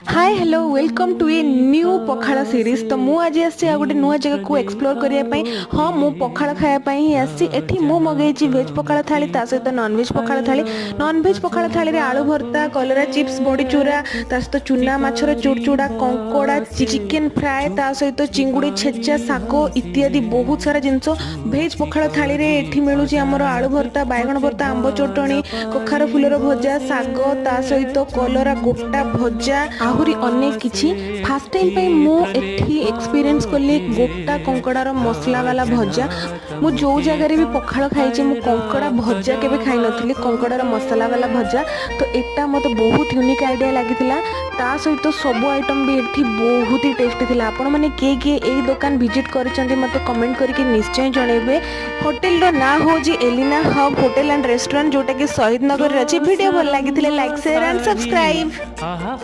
Hi hello welcome to a new पखाड़ series. तो मु आज आसी आ गोटे नुआ जगह को एक्सप्लोर करने। हाँ मु पखाड़ खाया ही आसी। एठी मु मगेची वेज पखाड़ थाली ता सहित नॉन वेज पखाड़ थाली। नॉन वेज पखाड़ थाली रे आलू भर्ता, कलरा चिप्स, बड़ी चूरा, ता सहित चुना माछर चुड़चुड़ा, कंकोड़ा, चिकेन फ्राए, ता सहित चिंगुड़ी छेचा, साको इत्यादि बहुत सारा जिनस वेज पखाड़ थाली रे एठी मिलुची। हमर आलू भर्ता, बैगन भर्ता, आंब चटणी, कखार फुलर भजा, साग, ता सहित कलरा गोटा भजा, आहुरी अनेक किछि। फास्ट टाइम पे मु एठी एक्सपीरियंस कली गोटा कंकड़ार मसला वाला भजा। मु जो जगह रे भी पखाड़ खाइछि मु कंकड़ा भजा केबे खाइ नथली, कंकड़ार मसला वाला भजा। तो एटा मते बहुत यूनिक आइडिया लागिथिला। ता सहित सब आइटम भी एठी बहुत ही टेस्टी थिला। आपण माने के एई दुकान विजिट करिसंती मते कमेंट करके निश्चय जणेबे। होटल रो ना होजी Elina Hub Hotel and Restaurant, जोटा कि शहीद नगर रे अछि। वीडियो भल लागिथिले लाइक शेयर एंड सब्सक्राइब।